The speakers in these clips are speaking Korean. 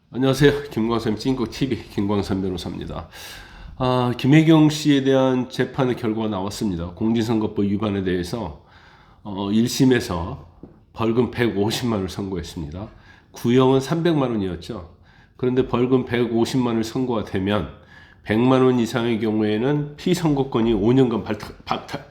안녕하세요. 김광삼 찐국TV 김광삼 변호사입니다. 김혜경 씨에 대한 재판의 결과가 나왔습니다. 공직선거법 위반에 대해서 1심에서 벌금 150만 원을 선고했습니다. 구형은 300만 원이었죠. 그런데 벌금 150만 원을 선고가 되면 100만 원 이상의 경우에는 피선거권이 5년간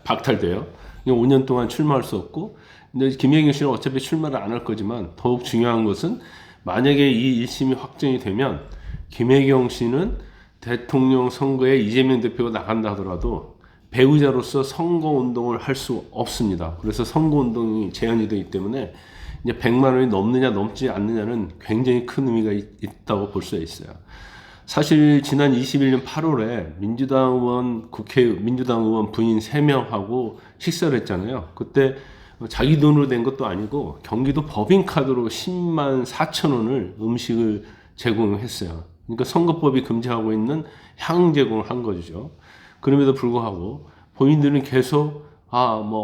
박탈돼요. 5년 동안 출마할 수 없고, 근데 김혜경 씨는 어차피 출마를 안 할 거지만 더욱 중요한 것은 만약에 이 1심이 확정이 되면 김혜경 씨는 대통령 선거에 이재명 대표가 나간다 하더라도 배우자로서 선거운동을 할 수 없습니다. 그래서 선거운동이 제한이 되기 때문에 이제 100만 원이 넘느냐 넘지 않느냐는 굉장히 큰 의미가 있다고 볼 수 있어요. 사실 지난 21년 8월에 민주당 의원 부인 3명하고 식사를 했잖아요. 그때 자기 돈으로 된 것도 아니고 경기도 법인카드로 10만 4천 원을 음식을 제공했어요. 그러니까 선거법이 금지하고 있는 향 제공을 한 거죠. 그럼에도 불구하고 본인들은 계속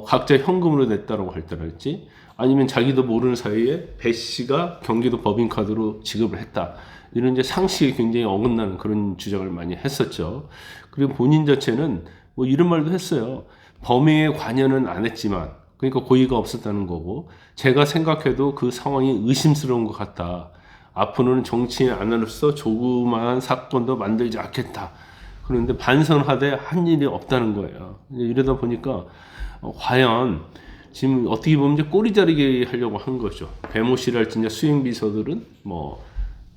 각자 현금으로 냈다라고 할때랄지 아니면 자기도 모르는 사이에 배 씨가 경기도 법인카드로 지급을 했다. 이런 이제 상식에 굉장히 어긋나는 그런 주장을 많이 했었죠. 그리고 본인 자체는 뭐 이런 말도 했어요. 범행에 관여는 안 했지만, 그러니까 고의가 없었다는 거고, 제가 생각해도 그 상황이 의심스러운 것 같다. 앞으로는 정치인 안으로서 조그마한 사건도 만들지 않겠다. 그런데 반성하되 한 일이 없다는 거예요. 이러다 보니까 과연 지금 어떻게 보면 이제 꼬리 자르게 하려고 한 거죠. 배모 씨랄지 수행비서들은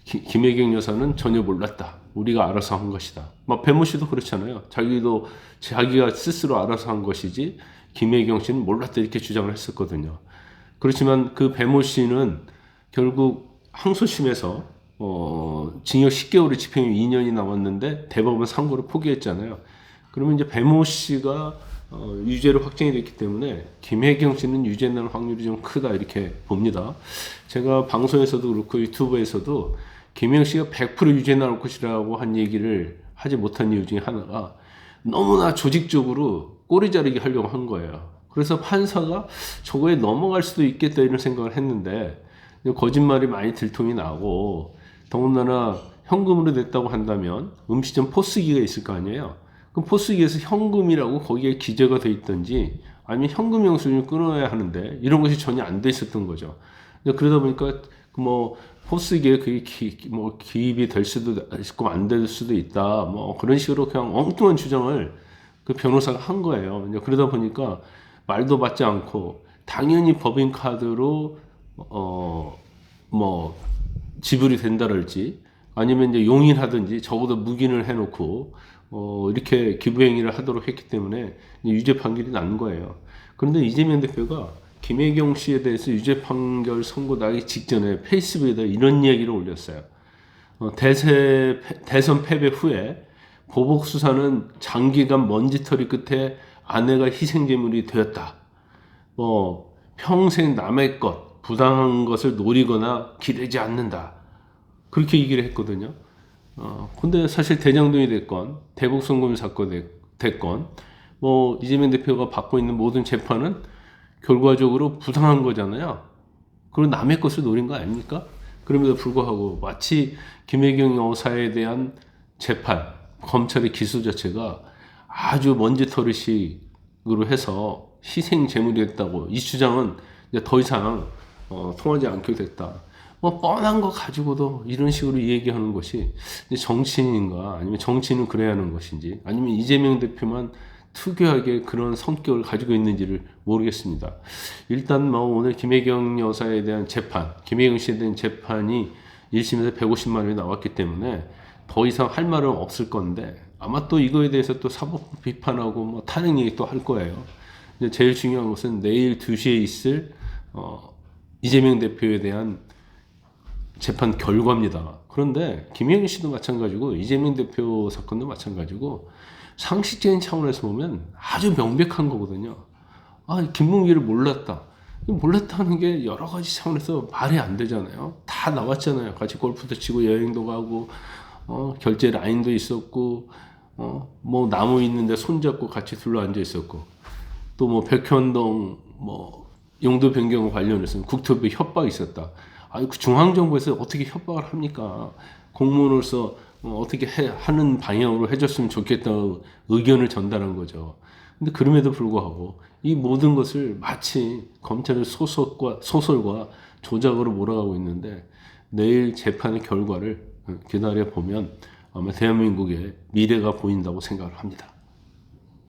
김혜경 여사는 전혀 몰랐다. 우리가 알아서 한 것이다. 배모 씨도 그렇잖아요. 자기가 스스로 알아서 한 것이지 김혜경 씨는 몰랐다 이렇게 주장을 했었거든요. 그렇지만 그 배모 씨는 결국 항소심에서 징역 10개월의 집행유 2년이 남았는데 대법원 상고를 포기했잖아요. 그러면 이제 배모 씨가 유죄로 확정이 됐기 때문에 김혜경 씨는 유죄 날 확률이 좀 크다 이렇게 봅니다. 제가 방송에서도 그렇고 유튜브에서도 김혜경 씨가 100% 유죄 나올 것이라고 한 얘기를 하지 못한 이유 중에 하나가 너무나 조직적으로 꼬리 자르기 하려고 한 거예요. 그래서 판사가 저거에 넘어갈 수도 있겠다 이런 생각을 했는데 거짓말이 많이 들통이 나고, 더군다나 현금으로 냈다고 한다면 음식점 포스기가 있을 거 아니에요. 그럼 포스기에서 현금이라고 거기에 기재가 돼 있든지 아니면 현금 영수증을 끊어야 하는데 이런 것이 전혀 안 돼 있었던 거죠. 그러다 보니까 포스기에 그게 기입이 될 수도 있고 안 될 수도 있다. 그런 식으로 그냥 엉뚱한 주장을 그 변호사가 한 거예요. 그러다 보니까 말도 받지 않고 당연히 법인카드로 지불이 된다랄지 아니면 이제 용인하든지 적어도 묵인을 해놓고 이렇게 기부행위를 하도록 했기 때문에 유죄 판결이 난 거예요. 그런데 이재명 대표가 김혜경 씨에 대해서 유죄 판결 선고 나기 직전에 페이스북에다 이런 이야기를 올렸어요. 대선 패배 후에 보복 수사는 장기간 먼지털이 끝에 아내가 희생제물이 되었다. 평생 남의 것, 부당한 것을 노리거나 기대지 않는다. 그렇게 얘기를 했거든요. 근데 사실 대장동이 됐건, 대북송금 사건 됐건, 이재명 대표가 받고 있는 모든 재판은 결과적으로 부당한 거잖아요. 그리고 남의 것을 노린 거 아닙니까? 그럼에도 불구하고 마치 김혜경 여사에 대한 재판, 검찰의 기소 자체가 아주 먼지털이식으로 해서 희생 제물이었다고, 이 주장은 이제 더 이상 통하지 않게 됐다. 뻔한 거 가지고도 이런 식으로 얘기하는 것이 정치인인가, 아니면 정치인은 그래야 하는 것인지, 아니면 이재명 대표만 특유하게 그런 성격을 가지고 있는지를 모르겠습니다. 일단 오늘 김혜경 여사에 대한 재판, 김혜경 씨에 대한 재판이 1심에서 150만 원이 나왔기 때문에 더 이상 할 말은 없을 건데, 아마 또 이거에 대해서 또 사법 비판하고 탄핵 얘기 또 할 거예요. 제일 중요한 것은 내일 2시에 있을 이재명 대표에 대한 재판 결과입니다. 그런데 김혜경 씨도 마찬가지고 이재명 대표 사건도 마찬가지고 상식적인 차원에서 보면 아주 명백한 거거든요. 김문기를 몰랐다. 몰랐다는 게 여러 가지 차원에서 말이 안 되잖아요. 다 나왔잖아요. 같이 골프도 치고 여행도 가고 결제 라인도 있었고 나무 있는데 손잡고 같이 둘러앉아 있었고, 또 백현동 용도 변경 관련해서 국토부 협박이 있었다. 그 중앙정부에서 어떻게 협박을 합니까? 공무원으로서 어떻게 하는 방향으로 해줬으면 좋겠다는 의견을 전달한 거죠. 근데 그럼에도 불구하고 이 모든 것을 마치 검찰의 소설과 조작으로 몰아가고 있는데 내일 재판의 결과를 기다려 보면 아마 대한민국의 미래가 보인다고 생각을 합니다.